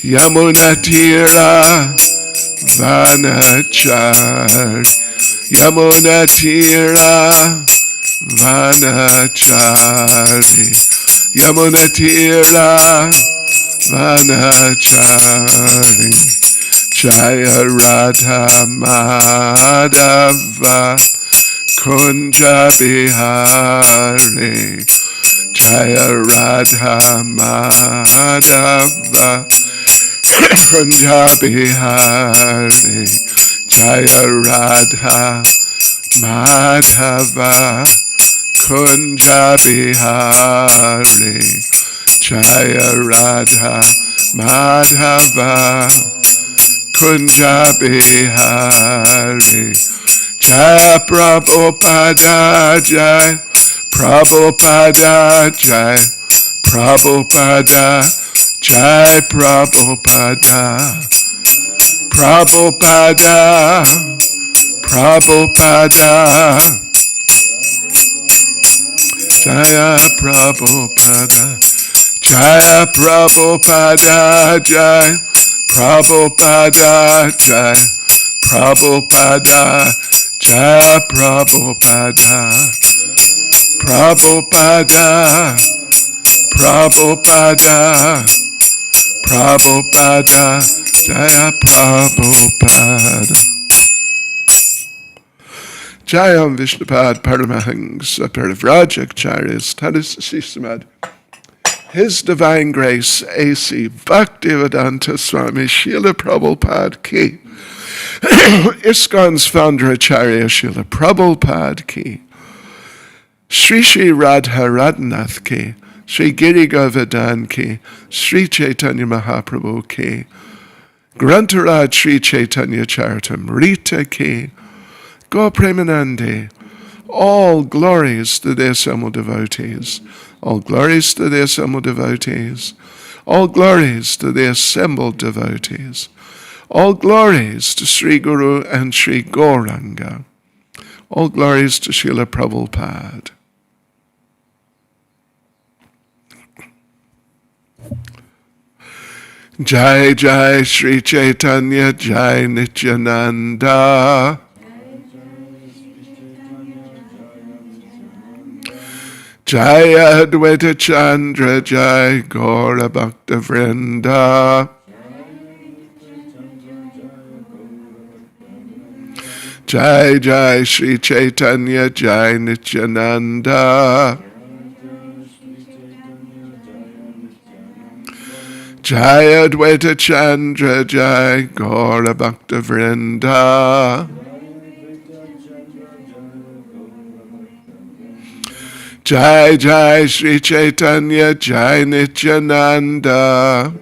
Yamunatira Vanachari, Yamunatira Vanachari, Yamunatira Vanachari, Jaya Radha Madhava Kunja Bihari, Jaya Radha Madhava Kunja Bihari, Jaya Radha Madhava Kunja Bihari, Jaya Radha Madhava Kunja Bihari, Jaya Prabhupada, Jai Prabhupada, Jai Prabhupada, Jai Prabhupada, Prabhupada, Prabhupada, Jaya Prabhupada, Jaya Prabhupada, Jai Prabhupada, Jai Prabhupada, Jaya Prabhupada, Prabhupada, Prabhupada, Prabhupada, Jaya Prabhupada. Jayam Vishnupad Paramahansa Parivrajakacharyas Tadasasisamad. His Divine Grace A.C. Bhaktivedanta Swami Srila Prabhupada Ki. ISKCON's founder Acharya Srila Prabhupada Ki. Sri Sri Radha Radhanath Ki. Sri Giri Govardhan Ki. Sri Caitanya Mahaprabhu Ki. Grantaraj Sri Caitanya Caritamrita Ki. Gaur Premanande. All glories to the assembled devotees. All glories to the assembled devotees. All glories to the assembled devotees. All glories to Sri Guru and Sri Gauranga. All glories to Srila Prabhupada. Jai Jai Sri Caitanya Jai Nityananda. Jai Advaita Chandra Jai Gaura Bhakta Vrinda. Jai Jai Sri Caitanya Jai Nityananda. Jai Advaita Chandra Jai Gaura Bhakta Vrinda. Jai Jai Sri Caitanya Jai Nityananda.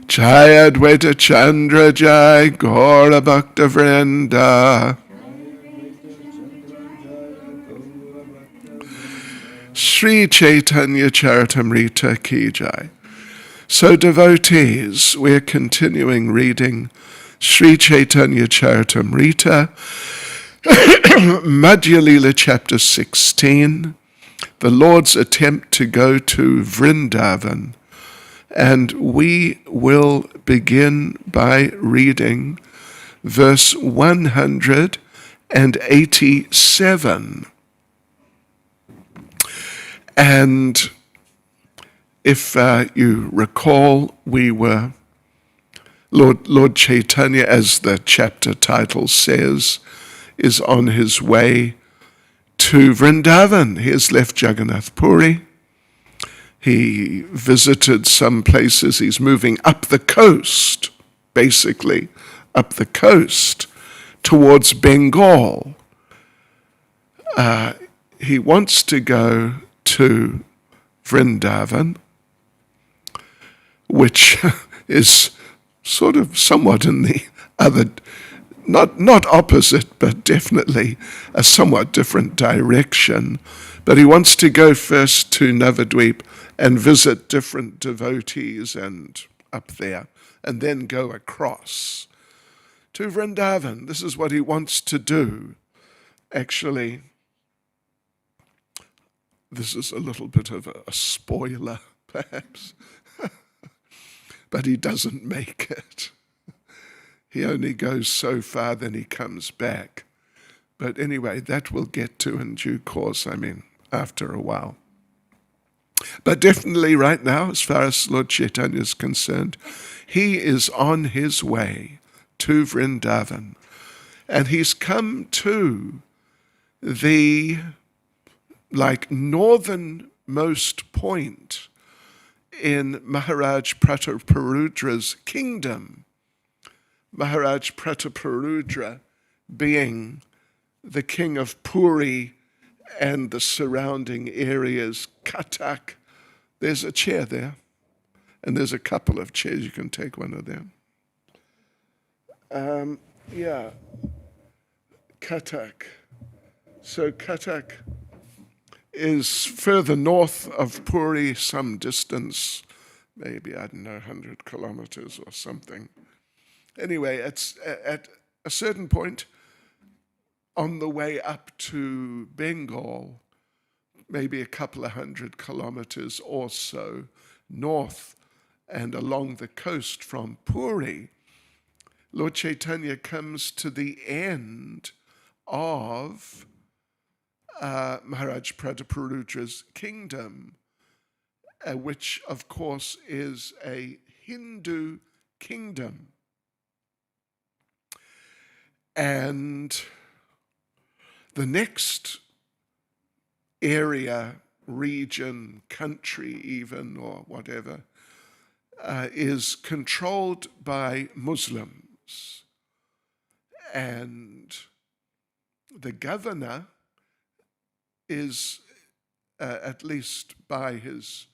Jai Advaita Chandra Jai Gaura Bhakta Vrinda. Sri Caitanya Caritamrita Ki Jai. So devotees, we're continuing reading Sri Caitanya Caritamrita, Madhya Lila chapter 16, the Lord's attempt to go to Vrindavan. And we will begin by reading verse 187. And if you recall, we were, Lord Chaitanya, as the chapter title says, is on his way to Vrindavan. He has left Jagannath Puri. He visited some places. He's moving up the coast, basically, up the coast towards Bengal. He wants to go to Vrindavan, which is sort of somewhat in the other, not opposite, but definitely a somewhat different direction. But he wants to go first to Navadvip and visit different devotees and up there, and then go across to Vrindavan. This is what he wants to do. Actually, this is a little bit of a spoiler, perhaps, but he doesn't make it. He only goes so far, then he comes back. But anyway, that we'll get to in due course, after a while. But definitely right now, as far as Lord Chaitanya is concerned, he is on his way to Vrindavan. And he's come to the northernmost point in Maharaj Prataparudra's kingdom. Maharaj Prataparudra being the king of Puri and the surrounding areas, Cuttack. There's a chair there, and there's a couple of chairs. You can take one of them. Cuttack. So Cuttack is further north of Puri, some distance, maybe, 100 kilometers or something. Anyway, it's at a certain point on the way up to Bengal, maybe a couple of 100 kilometers or so north and along the coast from Puri, Lord Chaitanya comes to the end of Maharaj Prataparudra's kingdom, which of course is a Hindu kingdom. And the next area, region, country even, or whatever, is controlled by Muslims. And the governor is, at least by his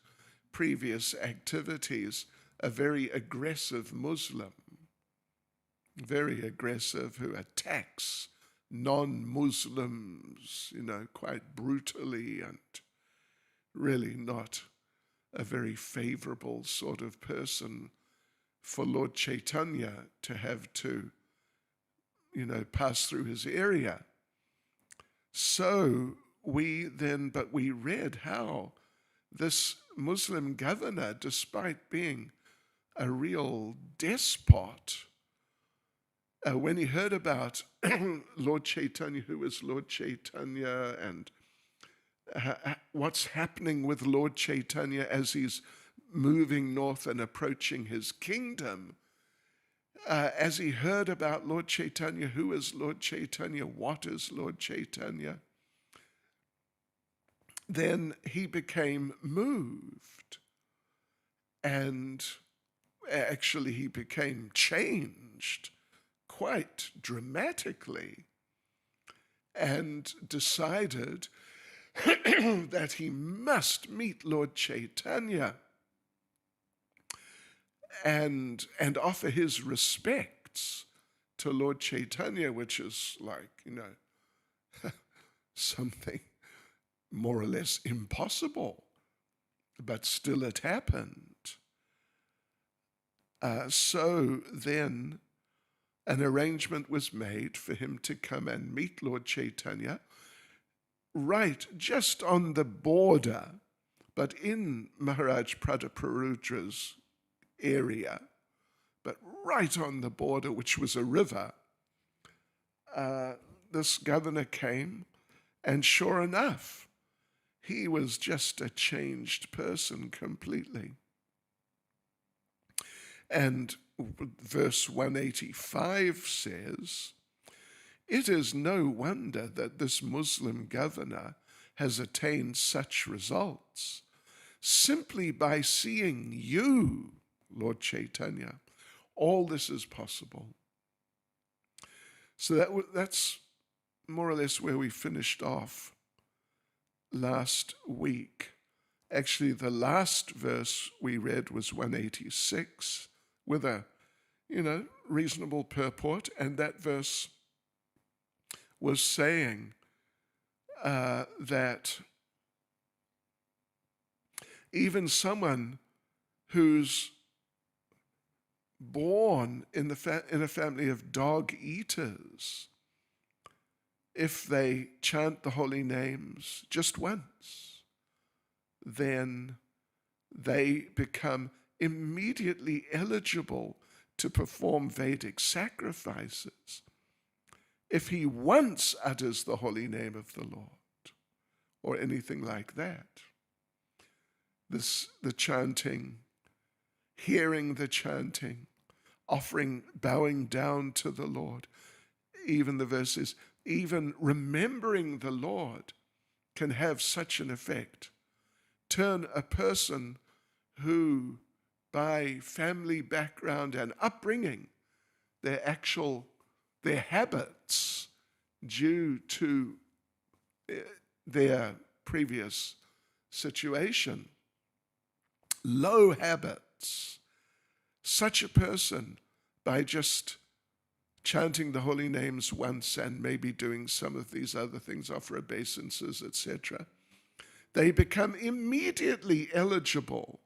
previous activities, a very aggressive Muslim, very aggressive, who attacks non-Muslims, quite brutally, and really not a very favorable sort of person for Lord Chaitanya to have to, pass through his area. So we read how this Muslim governor, despite being a real despot, when he heard about Lord Chaitanya, who is Lord Chaitanya, and what's happening with Lord Chaitanya as he's moving north and approaching his kingdom, as he heard about Lord Chaitanya, who is Lord Chaitanya, what is Lord Chaitanya, then he became moved, and actually he became changed quite dramatically, and decided that he must meet Lord Chaitanya and offer his respects to Lord Chaitanya, which is something more or less impossible, but still it happened. So then an arrangement was made for him to come and meet Lord Chaitanya, right just on the border, but in Maharaj Prataparudra's area, but right on the border, which was a river. This governor came, and sure enough, he was just a changed person completely. And verse 185 says, "It is no wonder that this Muslim governor has attained such results. Simply by seeing you, Lord Chaitanya, all this is possible." So that's more or less where we finished off last week. Actually, the last verse we read was 186 with a, reasonable purport, and that verse was saying that even someone who's born in a family of dog eaters, if they chant the holy names just once, then they become immediately eligible to perform Vedic sacrifices if he once utters the holy name of the Lord or anything like that. The chanting, hearing the chanting, offering, bowing down to the Lord, even the verses, even remembering the Lord can have such an effect. Turn a person who, by family background and upbringing, their habits due to their previous situation, low habits, such a person, by just chanting the holy names once and maybe doing some of these other things, offer obeisances, etc., they become immediately eligible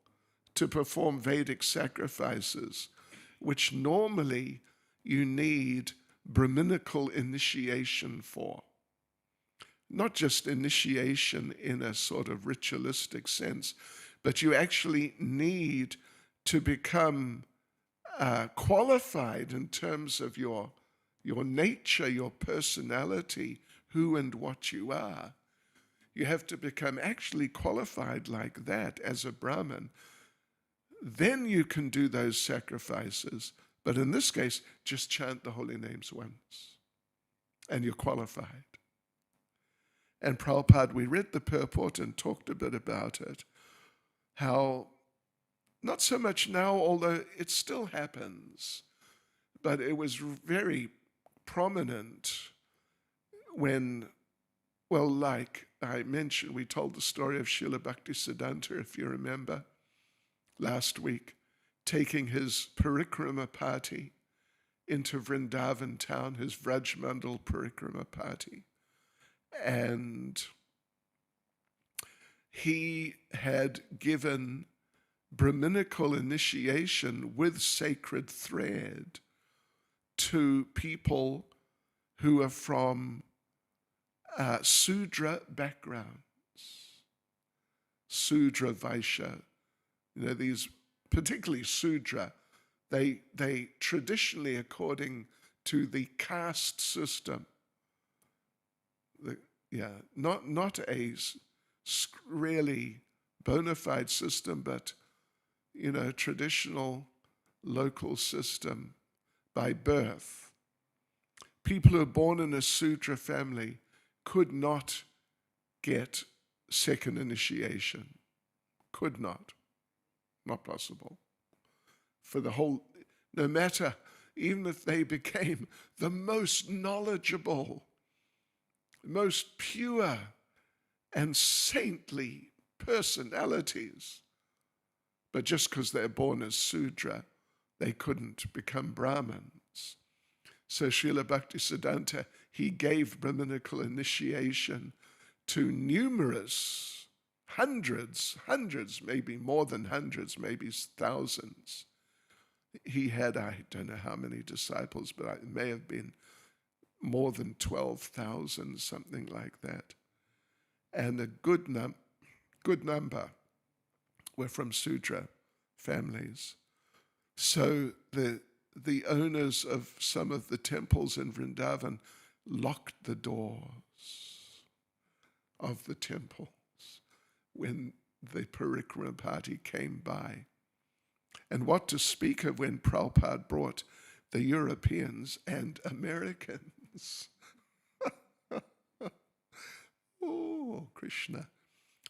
to perform Vedic sacrifices, which normally you need Brahminical initiation for. Not just initiation in a sort of ritualistic sense, but you actually need to become qualified in terms of your nature, your personality, who and what you are. You have to become actually qualified like that as a Brahmin. Then you can do those sacrifices. But in this case, just chant the holy names once, and you're qualified. And Prabhupada, we read the purport and talked a bit about it, how not so much now, although it still happens, but it was very prominent when, well, like I mentioned, we told the story of Srila Bhaktisiddhanta, if you remember, last week, taking his parikrama party into Vrindavan town, his Vrajmandal parikrama party. And he had given Brahminical initiation with sacred thread to people who are from Sudra backgrounds, Sudra Vaishya. These, particularly Sudra, they traditionally, according to the caste system, not a really bona fide system, but traditional local system by birth. People who are born in a Sudra family could not get second initiation. Could not. Not possible. For the whole, no matter, even if they became the most knowledgeable, most pure and saintly personalities, but just because they're born as Sudra, they couldn't become Brahmins. So Srila Bhaktisiddhanta, he gave Brahminical initiation to numerous, hundreds, maybe more than hundreds, maybe thousands. He had, I don't know how many disciples, but it may have been more than 12,000, something like that. And a good number were from Sudra families. So the owners of some of the temples in Vrindavan locked the doors of the temples when the parikrama party came by. And what to speak of when Prabhupada brought the Europeans and Americans. Oh, Krishna.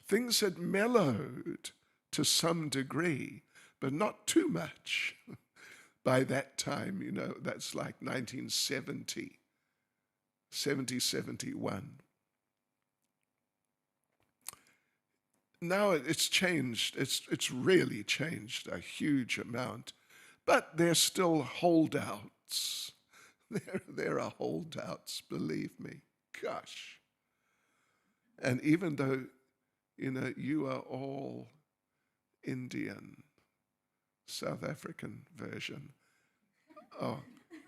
Things had mellowed to some degree, but not too much. By that time, that's like 1970, 71. Now it's changed. It's really changed a huge amount. But there's still holdouts. There are holdouts, believe me. Gosh. And even though, you are all Indian, South African version,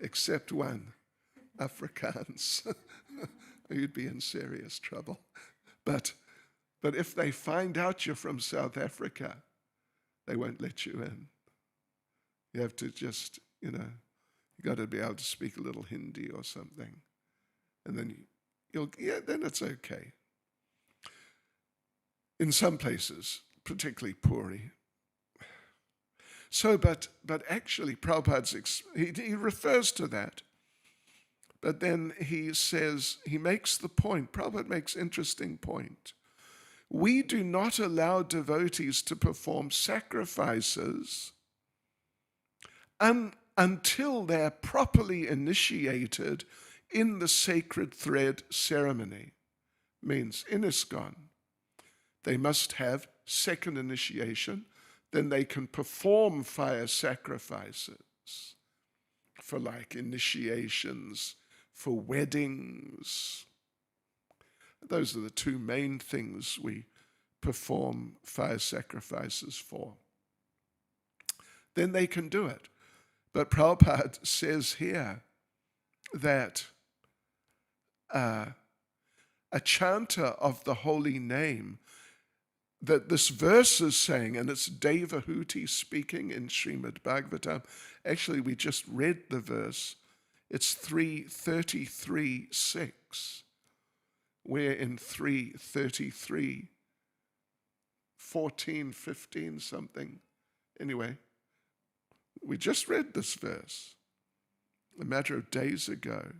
except one, Afrikaans, you'd be in serious trouble. But But if they find out you're from South Africa, they won't let you in. You have to just, you got to be able to speak a little Hindi or something. And then then it's okay. In some places, particularly Puri. So, but actually, Prabhupada's, he refers to that. But then he says, he makes the point, Prabhupada makes interesting point. We do not allow devotees to perform sacrifices until they're properly initiated in the sacred thread ceremony. Means in ISKCON, they must have second initiation, then they can perform fire sacrifices for like initiations, for weddings. Those are the two main things we perform fire sacrifices for. Then they can do it. But Prabhupada says here that a chanter of the holy name, that this verse is saying, and it's Devahuti speaking in Srimad Bhagavatam. Actually, we just read the verse. It's 3:33:6. We're in 3:33, 14, 15, something. Anyway, we just read this verse a matter of days ago.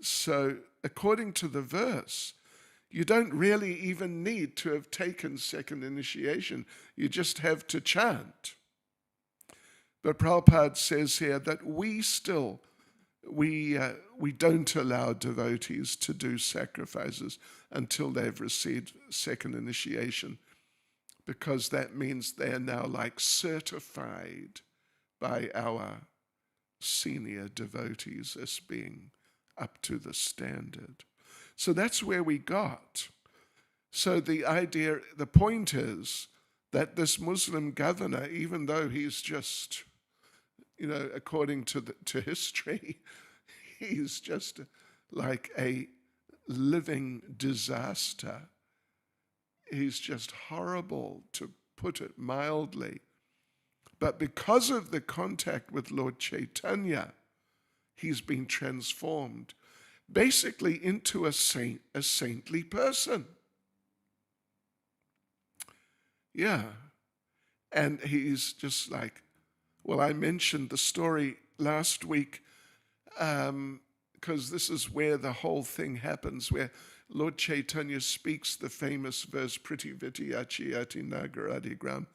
So, according to the verse, you don't really even need to have taken second initiation. You just have to chant. But Prabhupada says here that we don't allow devotees to do sacrifices until they've received second initiation, because that means they are now like certified by our senior devotees as being up to the standard. So that's where we got. So the point is that this Muslim governor, even though he's just, according to history, he's just like a living disaster. He's just horrible, to put it mildly. But because of the contact with Lord Chaitanya, he's been transformed basically into a saintly person. Yeah. And he's just like, well, I mentioned the story last week because this is where the whole thing happens, where Lord Chaitanya speaks the famous verse, Priti Viti Achi Ati Nagaradigram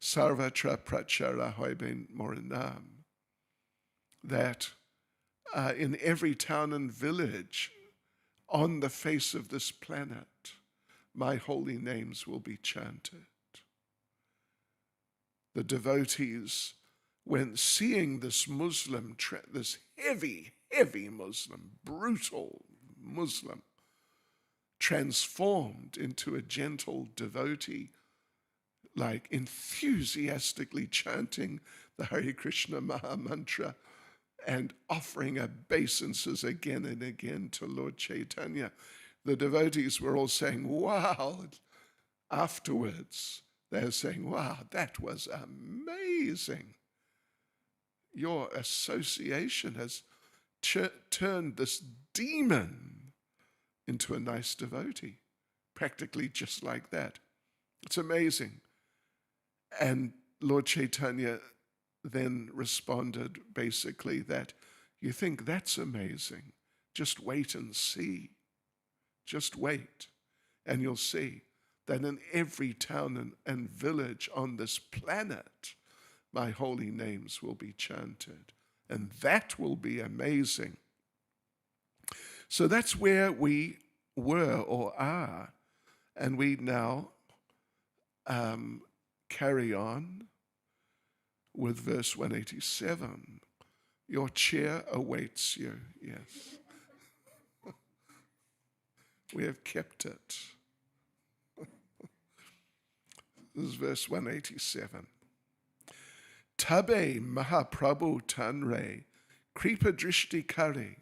Sarvatra Prachara Hoiben Morinam, that in every town and village on the face of this planet, my holy names will be chanted. The devotees, when seeing this Muslim, this heavy Muslim, brutal Muslim, transformed into a gentle devotee, like enthusiastically chanting the Hare Krishna Maha Mantra and offering obeisances again and again to Lord Chaitanya, the devotees were all saying, wow. Afterwards, they're saying, wow, that was amazing. Your association has turned this demon into a nice devotee, practically just like that. It's amazing. And Lord Chaitanya then responded basically that, you think that's amazing? Just wait and see. Just wait, and you'll see that in every town and village on this planet, my holy names will be chanted. And that will be amazing. So that's where we were or are. And we now carry on with verse 187. Your chair awaits you. Yes. We have kept it. This is verse 187. Tabe Mahaprabhu Tanre Kripa Drishti Kare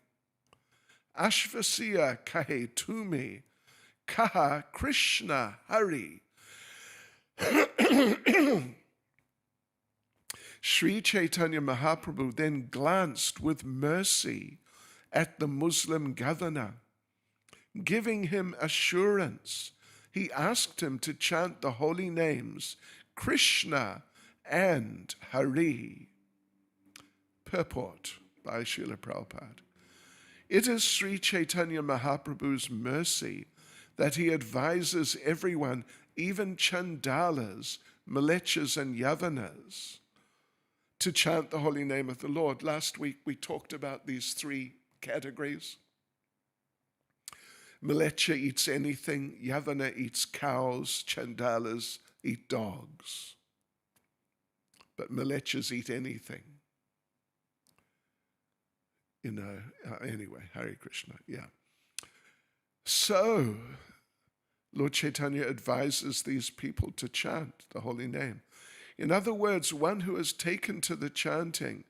Ashvasiya Kahe Tumi Kaha Krishna Hari. Sri Caitanya Mahaprabhu then glanced with mercy at the Muslim governor, giving him assurance. He asked him to chant the holy names Krishna and Hari. Purport by Srila Prabhupada. It is Sri Caitanya Mahaprabhu's mercy that he advises everyone, even Chandalas, Malechas and Yavanas, to chant the holy name of the Lord. Last week we talked about these three categories. Malecha eats anything, Yavana eats cows, Chandalas eat dogs. But Malechas eat anything. Anyway, Hare Krishna, yeah. So, Lord Chaitanya advises these people to chant the holy name. In other words, one who has taken to chanting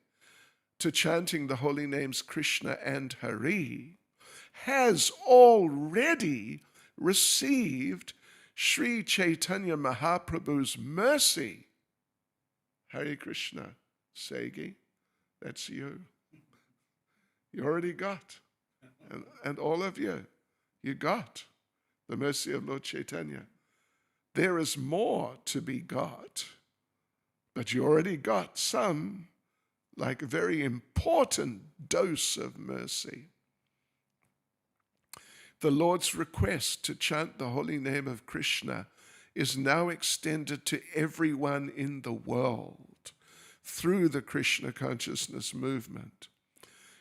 the holy names Krishna and Hari has already received Sri Caitanya Mahaprabhu's mercy. Hare Krishna, Segi, that's you. You already got. And all of you, you got the mercy of Lord Chaitanya. There is more to be got, but you already got some, like a very important dose of mercy. The Lord's request to chant the holy name of Krishna is now extended to everyone in the world through the Krishna consciousness movement.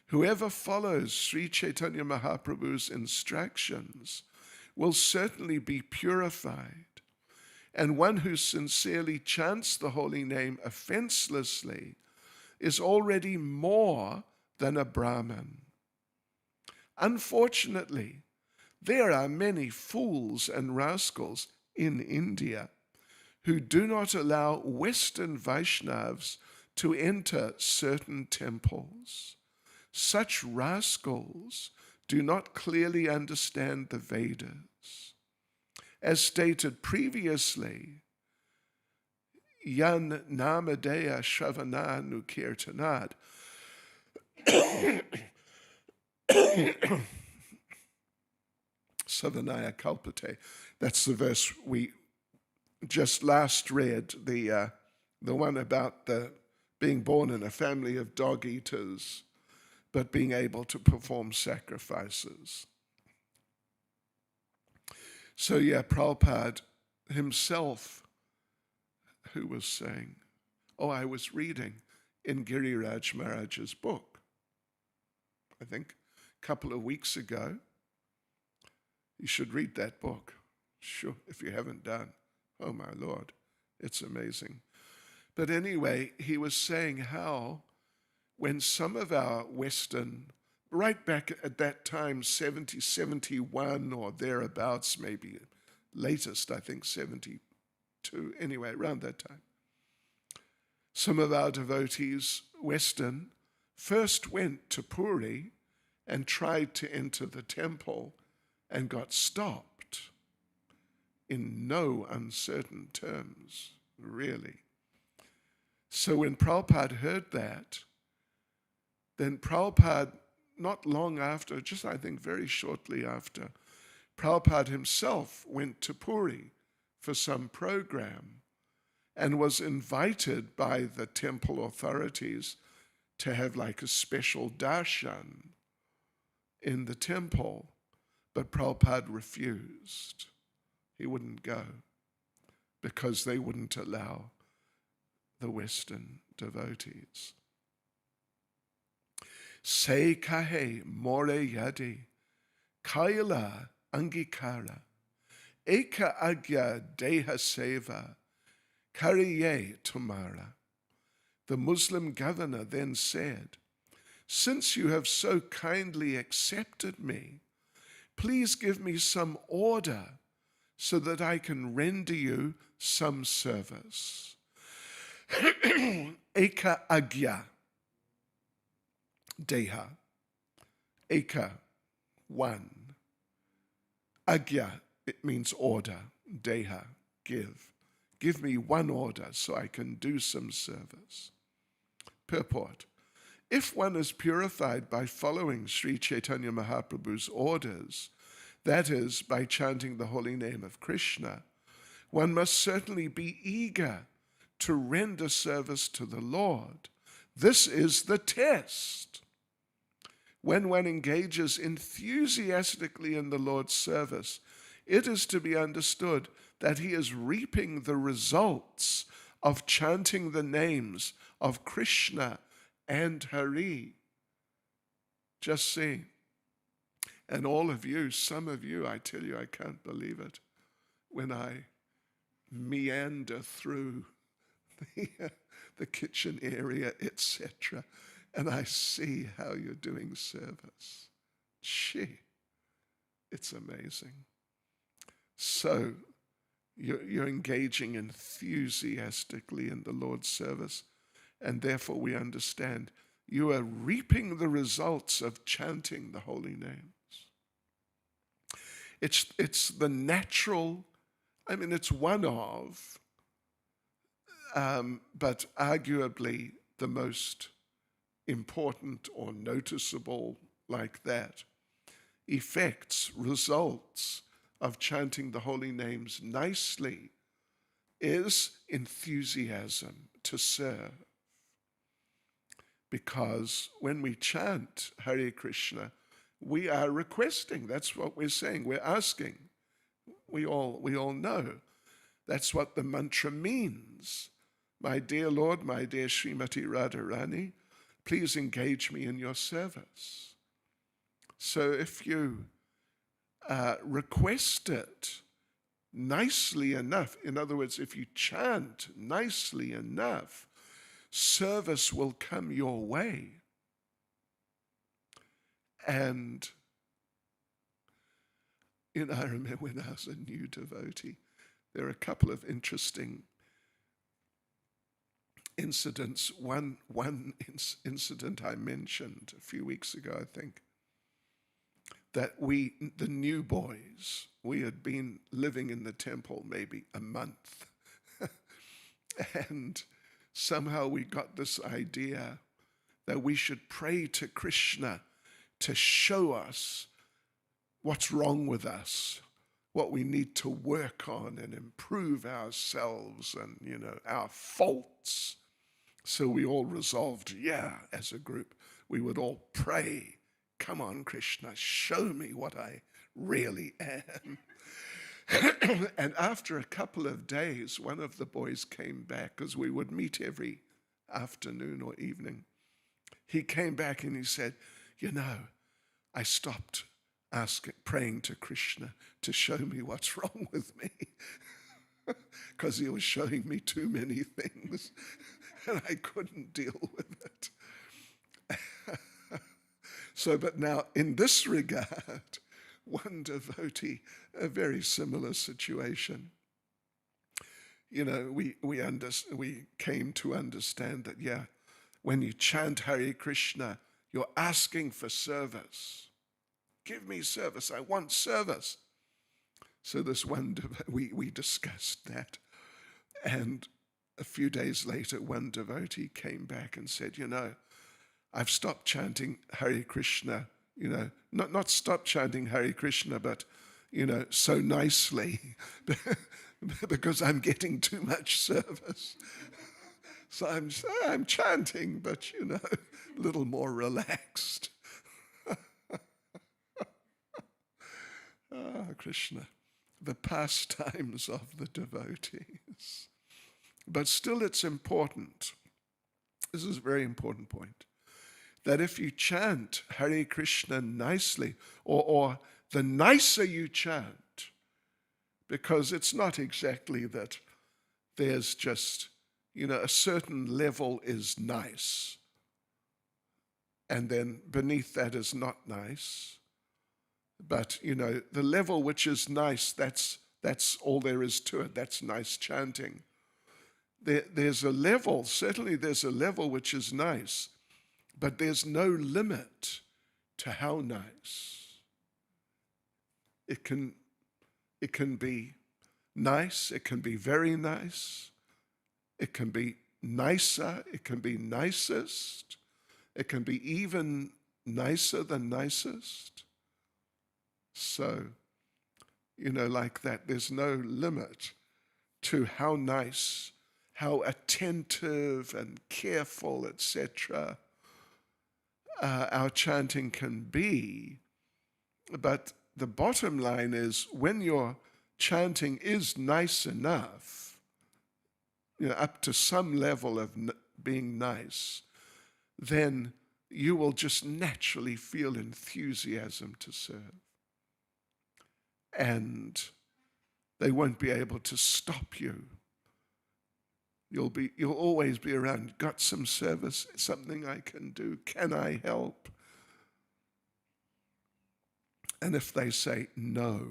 Whoever follows Sri Caitanya Mahaprabhu's instructions will certainly be purified, and one who sincerely chants the holy name offenselessly is already more than a Brahmin. Unfortunately, there are many fools and rascals in India who do not allow Western Vaishnavas to enter certain temples. Such rascals do not clearly understand the Vedas. As stated previously, Yan Namadeya Shravana Nukirtanad. Savanaya Kalpate. That's the verse we just last read, the one about being born in a family of dog eaters, but being able to perform sacrifices. So Prabhupada himself, who was saying, I was reading in Giriraj Maharaj's book, I think a couple of weeks ago. You should read that book, sure, if you haven't done. Oh my Lord, it's amazing. But anyway, he was saying how when some of our Western, right back at that time, 70, 71 or thereabouts, maybe latest, I think 72, anyway, around that time, some of our devotees, Western, first went to Puri and tried to enter the temple and got stopped in no uncertain terms, really. So when Prabhupada heard that, then Prabhupada, not long after, just I think very shortly after, Prabhupada himself went to Puri for some program and was invited by the temple authorities to have like a special darshan in the temple, but Prabhupada refused. He wouldn't go because they wouldn't allow the Western devotees. Se kahe more yadi, kaila angikara, eka agya deha seva, kariye tumara. The Muslim governor then said, "Since you have so kindly accepted me, please give me some order so that I can render you some service." Eka agya. Deha. Eka, one. Agya, It means order, deha, give. Give me one order so I can do some service. Purport. If one is purified by following Sri Caitanya Mahaprabhu's orders, that is, by chanting the holy name of Krishna, one must certainly be eager to render service to the Lord. This is the test. When one engages enthusiastically in the Lord's service, it is to be understood that he is reaping the results of chanting the names of Krishna and Hari. Just see. And all of you, some of you, I tell you, I can't believe it, when I meander through the kitchen area, etc., and I see how you're doing service. Gee, it's amazing. So you're engaging enthusiastically in the Lord's service, and therefore we understand you are reaping the results of chanting the holy names. It's the natural, it's one of, but arguably the most important or noticeable like that, effects, results of chanting the holy names nicely is enthusiasm to serve. Because when we chant Hare Krishna, we are requesting. That's what we're saying. We're asking. We all know. That's what the mantra means. My dear Lord, my dear Srimati Radharani, please engage me in your service. So if you request it nicely enough, in other words, if you chant nicely enough, service will come your way. And, I remember when I was a new devotee, there are a couple of interesting incidents. One incident I mentioned a few weeks ago, I think, that the new boys, we had been living in the temple maybe a month, and somehow we got this idea that we should pray to Krishna to show us what's wrong with us, what we need to work on and improve ourselves and, our faults. So we all resolved, as a group, we would all pray, come on, Krishna, show me what I really am. And after a couple of days, one of the boys came back, because we would meet every afternoon or evening. He came back and he said, I stopped praying to Krishna to show me what's wrong with me, because he was showing me too many things and I couldn't deal with it. So, but now in this regard, one devotee, a very similar situation. We came to understand that, when you chant Hare Krishna, you're asking for service. Give me service. I want service. So this one, we discussed that. And a few days later, one devotee came back and said, I've stopped chanting Hare Krishna, not stopped chanting Hare Krishna, but, so nicely, because I'm getting too much service. So I'm chanting, but, a little more relaxed. Krishna, the pastimes of the devotees. But still it's important. This is a very important point. That if you chant Hare Krishna nicely, or the nicer you chant, because it's not exactly that there's just, a certain level is nice, and then beneath that is not nice. But, the level which is nice, that's all there is to it. That's nice chanting. There's a level, certainly there's a level which is nice, but there's no limit to how nice. It can It can be nice, it can be very nice, it can be nicer, it can be nicest, it can be even nicer than nicest. So, like that, there's no limit to how nice, how attentive and careful, etc., our chanting can be. But the bottom line is, when your chanting is nice enough, up to some level of being nice, then you will just naturally feel enthusiasm to serve. And they won't be able to stop you. You'll always be around. Got some service, something I can do, can I help? And if they say, no,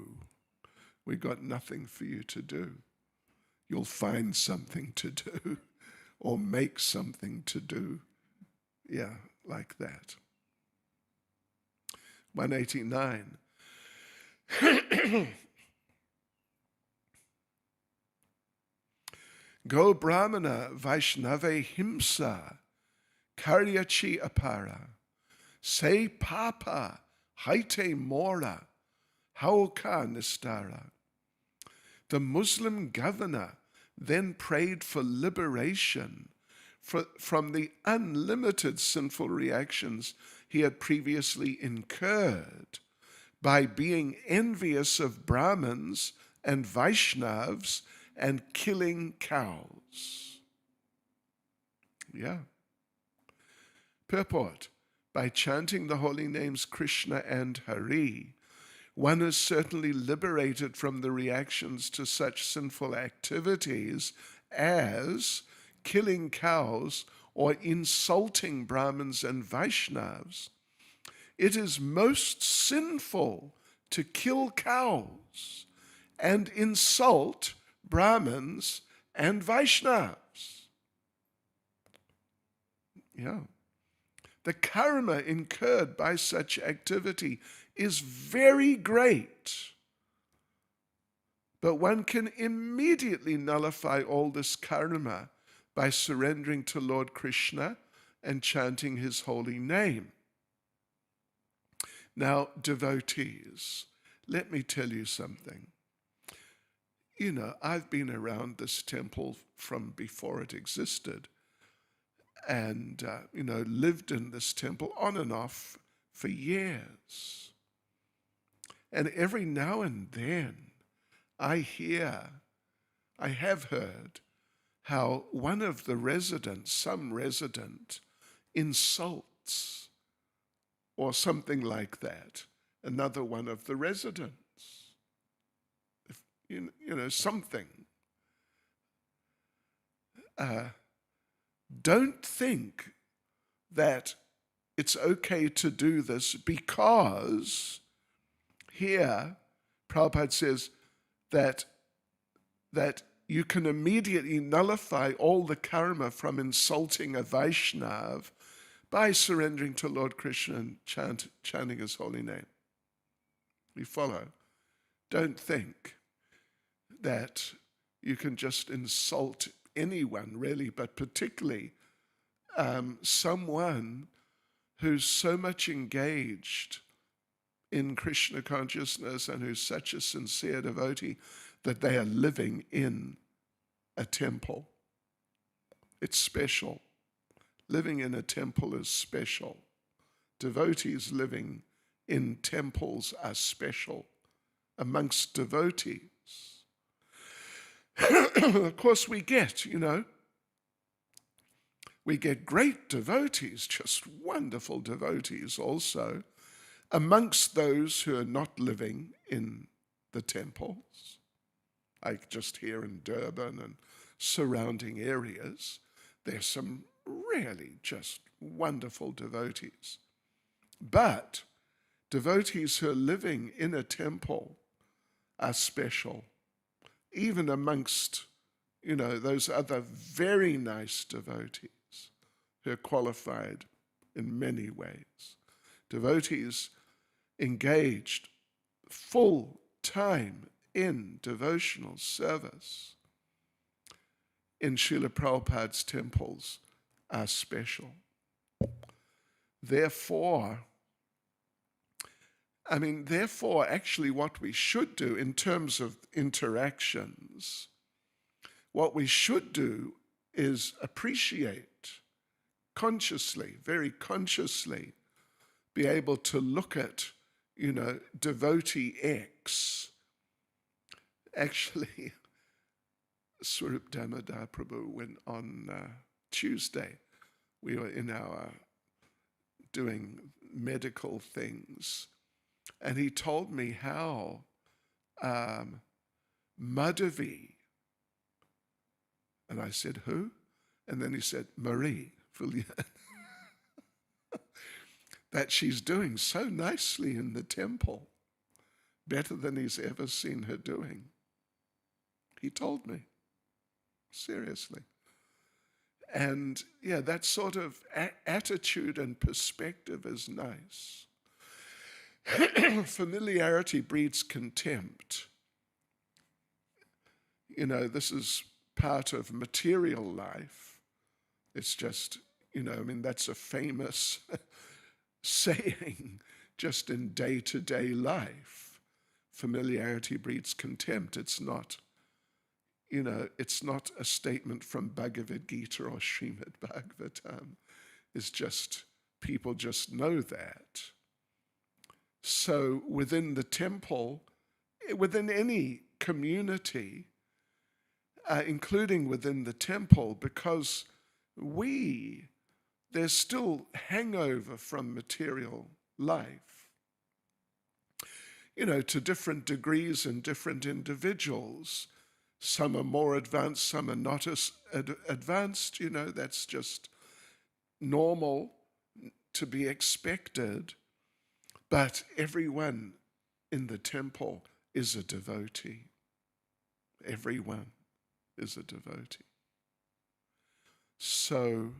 we got nothing for you to do, you'll find something to do or make something to do. Yeah, like that. 189. Go Brahmana Vaishnave Himsa Karyachi Apara Se Papa Haite Mora Hauka Nistara. The Muslim governor then prayed for liberation from the unlimited sinful reactions he had previously incurred by being envious of Brahmins and Vaishnavas and killing cows. Yeah. Purport: by chanting the holy names Krishna and Hari, one is certainly liberated from the reactions to such sinful activities as killing cows or insulting Brahmins and Vaishnavas. It is most sinful to kill cows and insult Brahmins and Vaishnavas. Yeah. The karma incurred by such activity is very great. But one can immediately nullify all this karma by surrendering to Lord Krishna and chanting his holy name. Now, devotees, let me tell you something. I've been around this temple from before it existed, and, lived in this temple on and off for years. And every now and then I have heard how one of the residents, some resident, insults or something like that, another one of the residents. Something. Don't think that it's okay to do this, because here Prabhupada says that you can immediately nullify all the karma from insulting a Vaishnav by surrendering to Lord Krishna and chanting his holy name. You follow? Don't think that you can just insult anyone, really, but particularly someone who's so much engaged in Krishna consciousness and who's such a sincere devotee that they are living in a temple. It's special. Living in a temple is special. Devotees living in temples are special amongst devotees. Of course, we get great devotees, just wonderful devotees also, amongst those who are not living in the temples, like just here in Durban and surrounding areas. There's some really just wonderful devotees. But devotees who are living in a temple are special, even amongst, those other very nice devotees who are qualified in many ways. Devotees engaged full time in devotional service in Srila Prabhupada's temples are special. Therefore, actually what we should do in terms of interactions, what we should do is appreciate consciously, very consciously, be able to look at, devotee X. Actually, Swarup Damodar Prabhu, when on Tuesday we were in our doing medical things, and he told me how Madhavi, and I said, who? And then he said, Marie Fullian, that she's doing so nicely in the temple, better than he's ever seen her doing. He told me, seriously. And yeah, that sort of attitude and perspective is nice. Familiarity breeds contempt. This is part of material life. It's just, that's a famous saying just in day-to-day life. Familiarity breeds contempt. It's not, it's not a statement from Bhagavad Gita or Srimad Bhagavatam. It's just, people just know that. So within the temple, within any community, including within the temple, because there's still hangover from material life, to different degrees and different individuals. Some are more advanced, some are not as advanced, that's just normal to be expected. But everyone in the temple is a devotee. Everyone is a devotee. So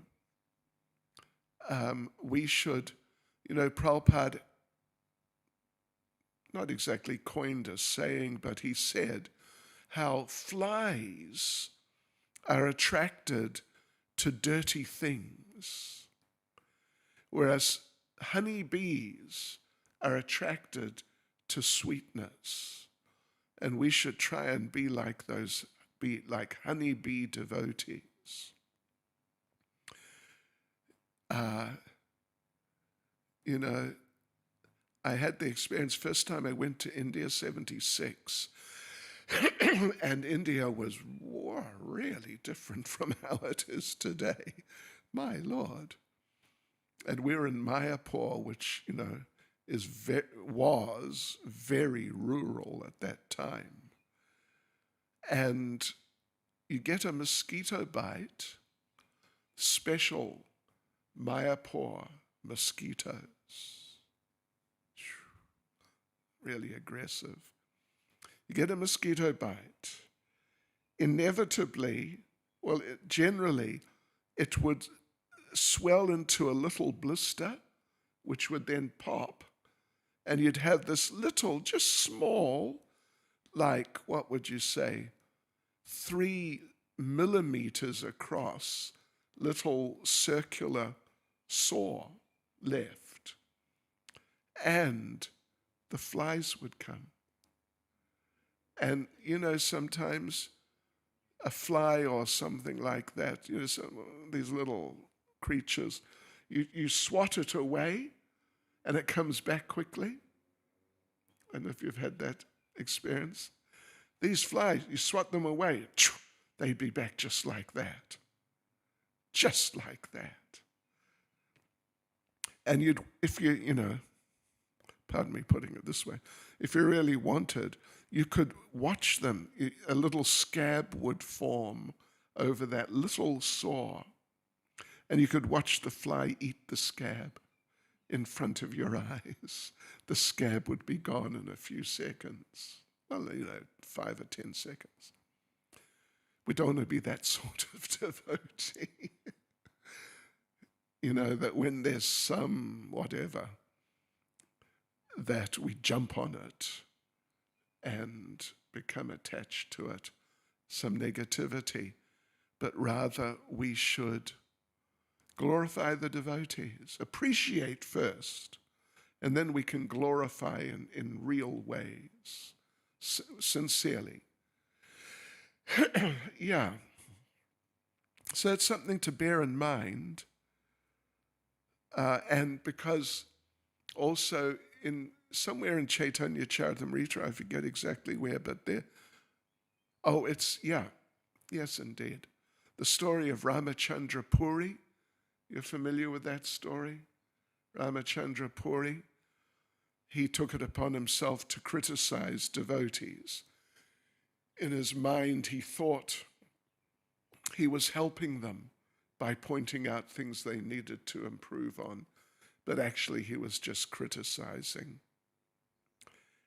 we should, Prabhupada not exactly coined a saying, but he said how flies are attracted to dirty things, whereas honeybees are attracted to sweetness. And we should try and be like honeybee devotees. I had the experience, first time I went to India, 76, and India was really different from how it is today. My Lord. And we're in Mayapur, which, was very rural at that time. And you get a mosquito bite, special Mayapur mosquitoes, really aggressive. You get a mosquito bite, inevitably, generally, it would swell into a little blister, which would then pop, and you'd have this little, just small, like, what would you say, 3 millimeters across, little circular sore left. And the flies would come. And, sometimes a fly or something like that, these little creatures, you swat it away and it comes back quickly. I don't know if you've had that experience. These flies, you swat them away, they'd be back just like that. Just like that. And if you, pardon me putting it this way, if you really wanted, you could watch them. A little scab would form over that little sore, and you could watch the fly eat the scab in front of your eyes. The scab would be gone in a few seconds. Well, 5 or 10 seconds. We don't want to be that sort of devotee. That when there's some whatever, that we jump on it and become attached to it, some negativity, but rather we should glorify the devotees, appreciate first, and then we can glorify in real ways, sincerely. Yeah. So it's something to bear in mind. And because also somewhere in Caitanya Caritamrita, I forget exactly where, but there, yes indeed. The story of Ramachandra Puri. You're familiar with that story? Ramachandra Puri. He took it upon himself to criticize devotees. In his mind, he thought he was helping them by pointing out things they needed to improve on, but actually he was just criticizing.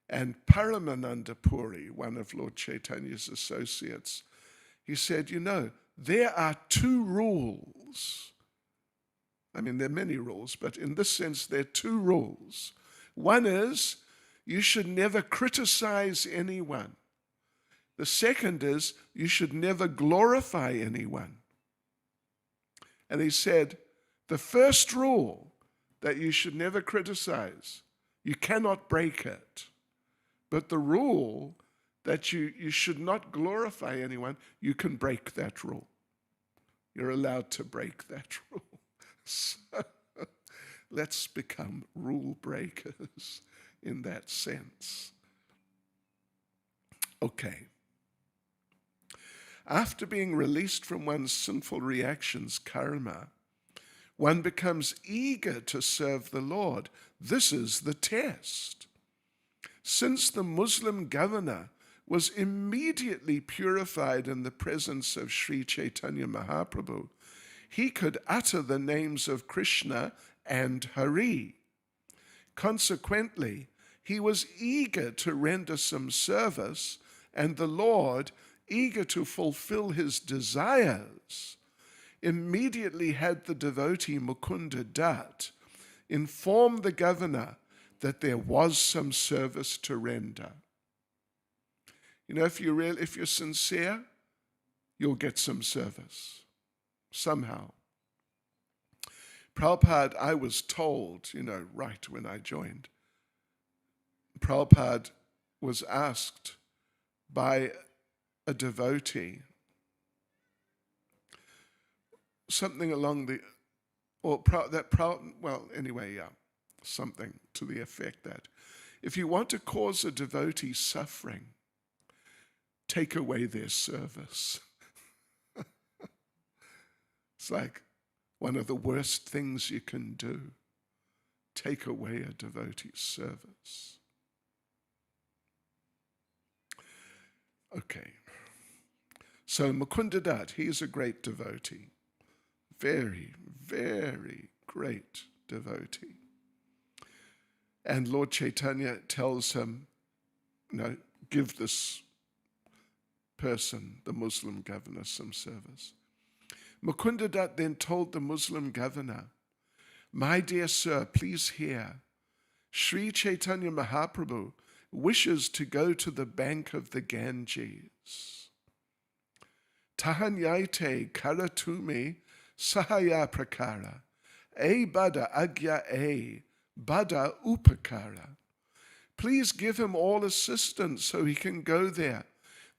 And Paramananda Puri, one of Lord Chaitanya's associates, he said, there are two rules. I mean, there are many rules, but in this sense, there are two rules. One is, you should never criticize anyone. The second is, you should never glorify anyone. And he said, the first rule, that you should never criticize, you cannot break it. But the rule that you should not glorify anyone, you can break that rule. You're allowed to break that rule. So let's become rule breakers in that sense. Okay. After being released from one's sinful reactions, karma, one becomes eager to serve the Lord. This is the test. Since the Muslim governor was immediately purified in the presence of Sri Caitanya Mahaprabhu, he could utter the names of Krishna and Hari. Consequently, he was eager to render some service, and the Lord, eager to fulfill his desires, immediately had the devotee Mukunda Dutt inform the governor that there was some service to render. If you're sincere, you'll get some service somehow. Prabhupada, I was told, right when I joined, Prabhupada was asked by a devotee something along something to the effect that if you want to cause a devotee suffering, take away their service. It's like one of the worst things you can do. Take away a devotee's service. Okay. So Mukunda Dutt, he's a great devotee. Very, very great devotee. And Lord Chaitanya tells him, give this person, the Muslim governor, some service. Mukunda Dutt then told the Muslim governor, my dear sir, please hear. Sri Caitanya Mahaprabhu wishes to go to the bank of the Ganges. Tahanyate karatumi sahaya prakara, bada agya bada upakara. Please give him all assistance so he can go there.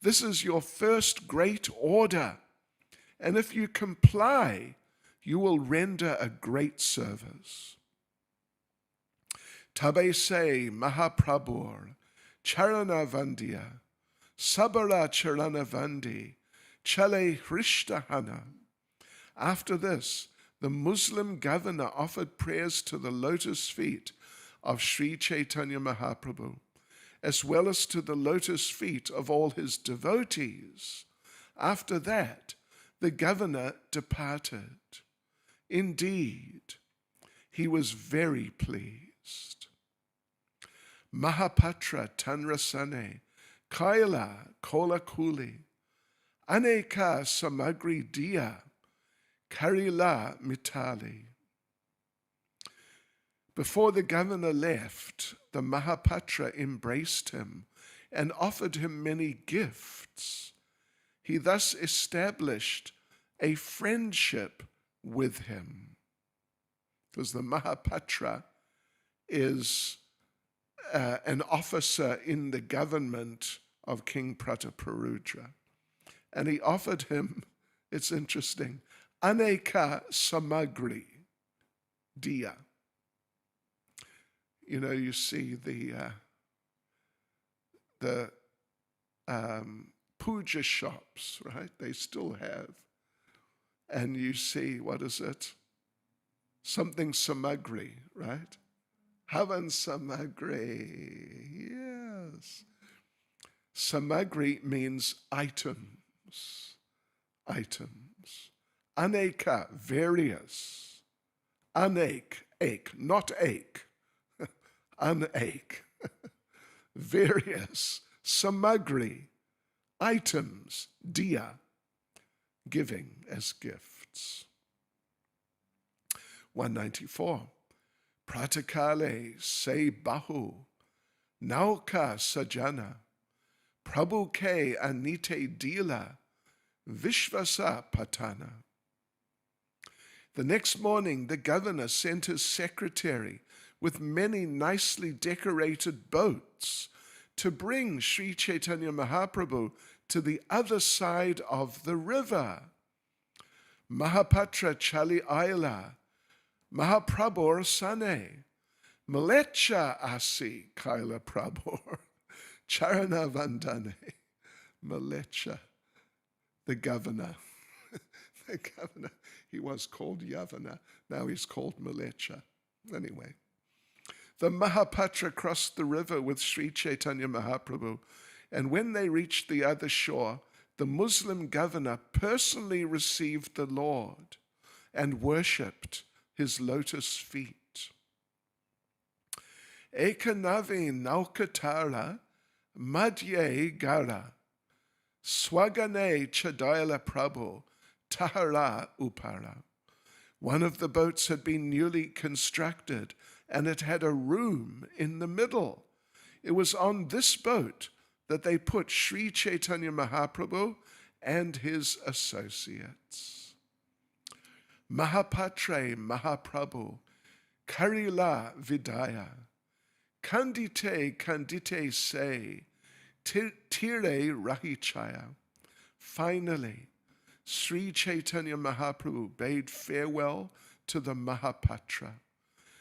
This is your first great order. And if you comply, you will render a great service. Tabese Mahaprabhur Charanavandya Sabara Charanavandi Chale Hrishtahana. After this, the Muslim governor offered prayers to the lotus feet of Sri Caitanya Mahaprabhu, as well as to the lotus feet of all his devotees. After that, the governor departed. Indeed, he was very pleased. Mahapatra Tanrasane Kaila Kolakuli Aneka Samagri Dia Karila Mitali. Before the governor left, the Mahapatra embraced him and offered him many gifts. He thus established a friendship with him. Because the Mahapatra is an officer in the government of King Prataparudra. And he offered him, it's interesting, Aneka Samagri Diya. You know, you see the puja shops, right? They still have. And you see, what is it? Something samagri, right? Havan samagri, yes. Samagri means items. Aneka, various. Anek, ache, not ache. Unache. Various. Samagri, items. Diya, giving as gifts. 194. Pratakale se bahu, nauka sajana, prabhu ke anite dila, vishvasa patana. The next morning, the governor sent his secretary with many nicely decorated boats to bring Sri Caitanya Mahaprabhu to the other side of the river. Mahapatra chali aila, Mahaprabhur sane, Malecha asi kaila prabhur, charana vandane. Malecha, the governor. The governor, he was called Yavana, now he's called Malecha. Anyway, the Mahapatra crossed the river with Sri Caitanya Mahaprabhu, and when they reached the other shore, the Muslim governor personally received the Lord and worshipped his lotus feet. Ekanavi naukatara madhye gara, swagane chadaila prabhu tahara upara. One of the boats had been newly constructed, and it had a room in the middle. It was on this boat that they put Sri Caitanya Mahaprabhu and his associates. Mahapatre Mahaprabhu, Karila Vidaya, Kandite se, Tire Rahichaya. Finally, Sri Caitanya Mahaprabhu bade farewell to the Mahapatra.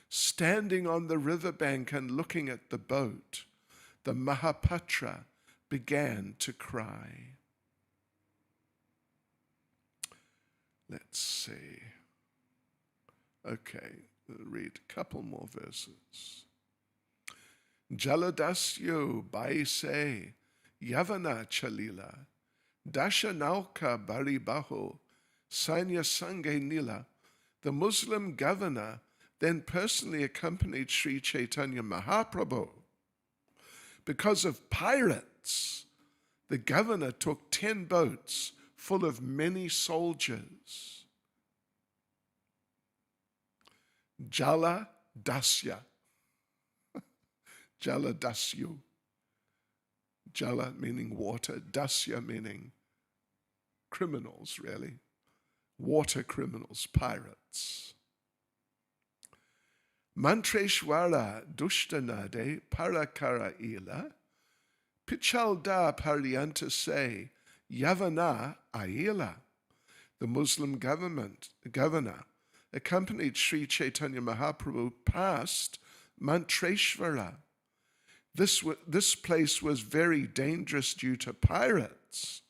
Standing on the riverbank and looking at the boat, the Mahapatra began to cry. Let's see. Okay, we'll read a couple more verses. Jaladasyo baise yavana chalila, dasha nauka baribaho, sanya sange nila. The Muslim governor then personally accompanied Sri Caitanya Mahaprabhu. Because of pirates, the governor took 10 boats full of many soldiers. Jala Dasya. Jala Dasyu. Jala meaning water, Dasya meaning criminals, really. Water criminals, pirates. Mantreshwara dushtanade parakara ila, Pichalda paryanta se, Yavana aila. The Muslim governor accompanied Sri Caitanya Mahaprabhu past Mantreshwara. This place was very dangerous due to pirates.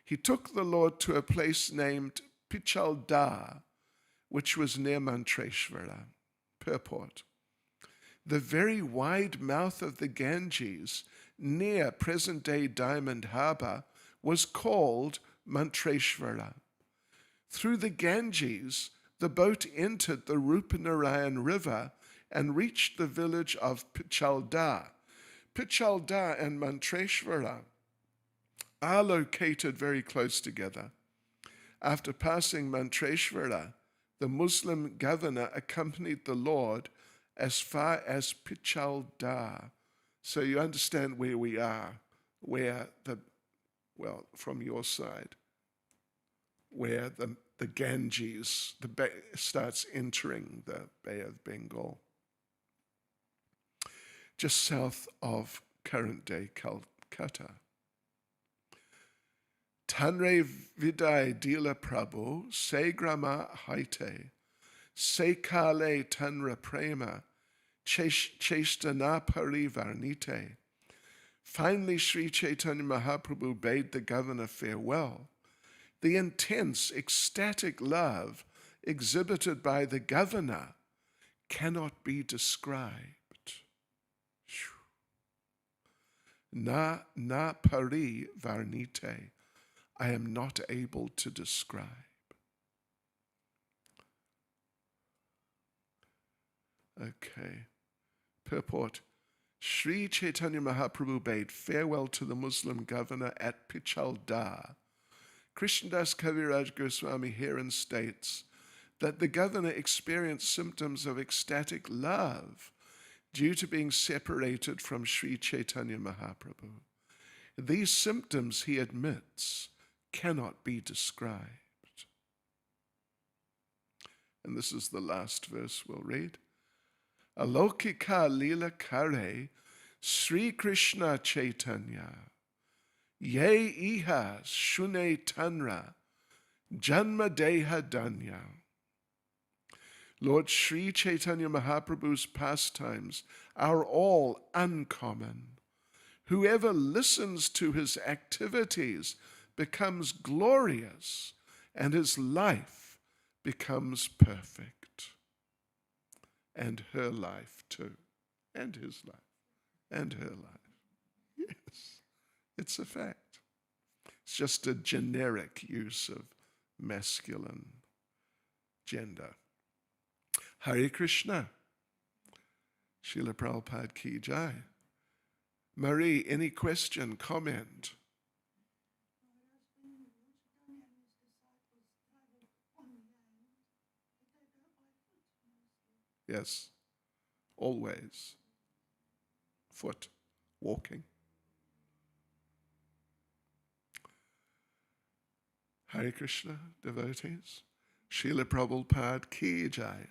He took the Lord to a place named Pichalda, which was near Mantreshwara. Purport. The very wide mouth of the Ganges, near present-day Diamond Harbour, was called Mantreshwara. Through the Ganges, the boat entered the Rupanarayan River and reached the village of Pichalda. Pichalda and Mantreshwara are located very close together. After passing Mantreshwara, the Muslim governor accompanied the Lord as far as Pichalda. So you understand where we are. where from your side, where the Ganges starts entering the Bay of Bengal, just south of current-day Calcutta. Tanre Vidai Dila Prabhu, Se Grama Haite, Se Kale Tanra Prema, Chestana Parivarnite. Finally, Sri Caitanya Mahaprabhu bade the governor farewell. The intense, ecstatic love exhibited by the governor cannot be described. Na pari varnite. I am not able to describe. Okay. Purport. Sri Caitanya Mahaprabhu bade farewell to the Muslim governor at Pichaldar. Krishnadas Kaviraj Goswami herein states that the governor experienced symptoms of ecstatic love due to being separated from Sri Caitanya Mahaprabhu. These symptoms, he admits, cannot be described. And this is the last verse we'll read. Alokika lila kare Sri Krishna Chaitanya Ye iha shune tanra janma deha danya. Lord Sri Caitanya Mahaprabhu's pastimes are all uncommon. Whoever listens to his activities becomes glorious, and his life becomes perfect. And her life too. And his life. And her life. Yes, it's a fact. It's just a generic use of masculine gender. Hare Krishna. Srila Prabhupada Ki Jai. Marie, any question, comment? Yes, always. Foot, walking. Hare Krishna, devotees. Srila Prabhupada Ki Jai.